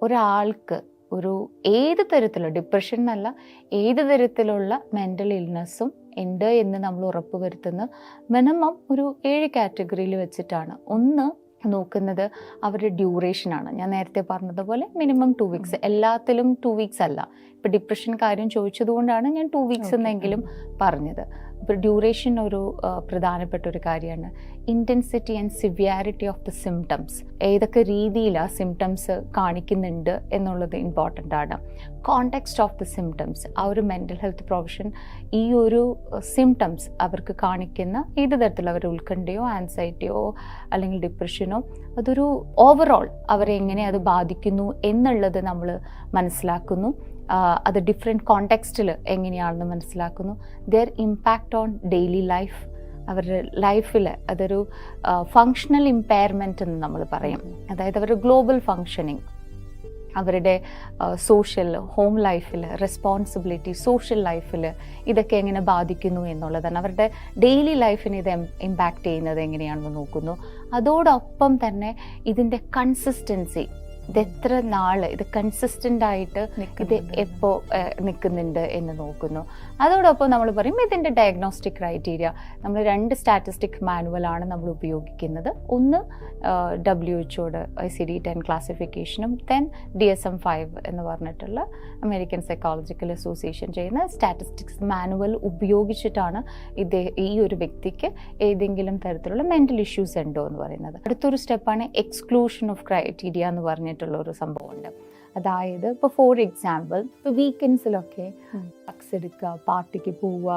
ഒരാൾക്ക് ഒരു ഏത് തരത്തിലുള്ള ഡിപ്രഷൻ എന്നല്ല, ഏത് തരത്തിലുള്ള മെൻ്റൽ ഇൽനെസ്സും ഉണ്ട് എന്ന് നമ്മൾ ഉറപ്പുവരുത്തുന്ന മിനിമം ഒരു 7 കാറ്റഗറിയിൽ വെച്ചിട്ടാണ്. ഒന്ന് നോക്കുന്നത് അവരുടെ ഡ്യൂറേഷനാണ്. ഞാൻ നേരത്തെ പറഞ്ഞതുപോലെ മിനിമം 2 വീക്സ്, എല്ലാത്തിലും 2 വീക്സ് അല്ല. ഇപ്പോൾ ഡിപ്രഷൻ കാര്യം ചോദിച്ചതുകൊണ്ടാണ് ഞാൻ 2 വീക്സ് എന്നെങ്കിലും പറഞ്ഞത്. ഇപ്പോൾ ഡ്യൂറേഷൻ ഒരു പ്രധാനപ്പെട്ട ഒരു കാര്യമാണ്. Intensity and severity of the symptoms, ഏതൊക്കെ രീതിയിൽ ആ സിംറ്റംസ് കാണിക്കുന്നുണ്ട് എന്നുള്ളത് ഇമ്പോർട്ടൻ്റ് ആണ്. കോണ്ടെക്സ്റ്റ് ഓഫ് ദ സിംറ്റംസ്, ആ ഒരു മെൻ്റൽ ഹെൽത്ത് പ്രൊഫഷൻ ഈ ഒരു സിംറ്റംസ് അവർക്ക് കാണിക്കുന്ന ഏത് തരത്തിലുള്ള അവർ ഉത്കണ്ഠയോ ആൻസൈറ്റിയോ അല്ലെങ്കിൽ ഡിപ്രഷനോ അതൊരു ഓവറോൾ അവരെ എങ്ങനെ അത് ബാധിക്കുന്നു എന്നുള്ളത് നമ്മൾ മനസ്സിലാക്കുന്നു. അത് ഡിഫറെൻറ്റ് കോണ്ടെക്സ്റ്റിൽ എങ്ങനെയാണെന്ന് മനസ്സിലാക്കുന്നു. Their impact on daily life, അവരുടെ ലൈഫിൽ അതൊരു ഫങ്ഷണൽ ഇമ്പയർമെൻറ്റ് എന്ന് നമ്മൾ പറയും. അതായത് അവരുടെ ഗ്ലോബൽ ഫങ്ഷനിങ്, അവരുടെ സോഷ്യൽ ഹോം ലൈഫിൽ, റെസ്പോൺസിബിലിറ്റി, സോഷ്യൽ ലൈഫിൽ ഇതൊക്കെ എങ്ങനെ ബാധിക്കുന്നു എന്നുള്ളതാണ്. അവരുടെ ഡെയിലി ലൈഫിനെ ഇത് ഇമ്പാക്റ്റ് ചെയ്യുന്നത് എങ്ങനെയാണെന്ന് നോക്കുന്നു. അതോടൊപ്പം തന്നെ ഇതിൻ്റെ കൺസിസ്റ്റൻസി, ഇതെത്ര നാൾ ഇത് കൺസിസ്റ്റൻ്റ് ആയിട്ട് ഇത് എപ്പോൾ നിൽക്കുന്നുണ്ട് എന്ന് നോക്കുന്നു. അതോടൊപ്പം നമ്മൾ പറയും ഇതിൻ്റെ ഡയഗ്നോസ്റ്റിക് ക്രൈറ്റീരിയ. നമ്മൾ 2 സ്റ്റാറ്റിസ്റ്റിക് മാനുവലാണ് നമ്മൾ ഉപയോഗിക്കുന്നത്. ഒന്ന് WHO ICD-10 ക്ലാസിഫിക്കേഷനും ദെൻ DSM-5 എന്ന് പറഞ്ഞിട്ടുള്ള അമേരിക്കൻ സൈക്കോളജിക്കൽ അസോസിയേഷൻ ചെയ്യുന്ന സ്റ്റാറ്റിസ്റ്റിക്സ് മാനുവൽ ഉപയോഗിച്ചിട്ടാണ് ഈ ഒരു വ്യക്തിക്ക് ഏതെങ്കിലും തരത്തിലുള്ള മെൻ്റൽ ഇഷ്യൂസ് ഉണ്ടോ എന്ന് പറയുന്നത്. അടുത്തൊരു സ്റ്റെപ്പാണ് എക്സ്ക്ലൂഷൻ ഓഫ് ക്രൈറ്റീരിയ എന്ന് പറഞ്ഞിട്ടുള്ള ഒരു സംഭവമുണ്ട്. അതായത് ഇപ്പോൾ ഫോർ എക്സാമ്പിൾ, ഇപ്പോൾ വീക്കെൻഡ്സിലൊക്കെ ഡ്രഗ്സ് എടുക്കുക, പാർട്ടിക്ക് പോവുക,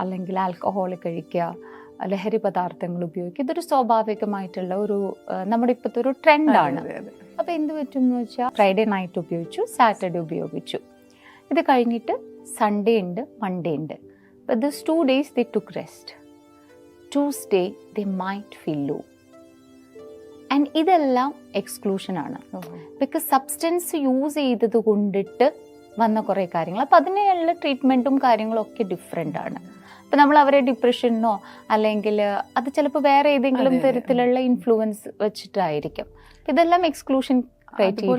അല്ലെങ്കിൽ ആൽക്കഹോൾ കഴിക്കുക, ലഹരി പദാർത്ഥങ്ങൾ ഉപയോഗിക്കുക, ഇതൊരു സ്വാഭാവികമായിട്ടുള്ള ഒരു നമ്മുടെ ഇപ്പോഴത്തെ ഒരു ട്രെൻഡാണ്. അപ്പോൾ എന്ത് പറ്റും എന്ന് വെച്ചാൽ ഫ്രൈഡേ നൈറ്റ് ഉപയോഗിച്ചു, സാറ്റർഡേ ഉപയോഗിച്ചു, ഇത് കഴിഞ്ഞിട്ട് സൺഡേ ഉണ്ട്, മൺഡേ ഉണ്ട്. അപ്പോൾ this 2 days they took rest. Tuesday they might feel low. And ഇതെല്ലാം എക്സ്ക്ലൂഷനാണ്. ബിക്കോസ് സബ്സ്റ്റൻസ് യൂസ് ചെയ്തത് കൊണ്ടിട്ട് വന്ന കുറേ കാര്യങ്ങൾ, അപ്പോൾ അതിനുള്ള ട്രീറ്റ്മെൻറ്റും കാര്യങ്ങളും ഒക്കെ ഡിഫറെൻ്റ് ആണ്. അപ്പോൾ നമ്മൾ അവരെ ഡിപ്രഷനോ അല്ലെങ്കിൽ അത് ചിലപ്പോൾ വേറെ ഏതെങ്കിലും തരത്തിലുള്ള ഇൻഫ്ലുവൻസ് വെച്ചിട്ടായിരിക്കും. ഇതെല്ലാം എക്സ്ക്ലൂഷൻ ക്രൈറ്റീരിയ.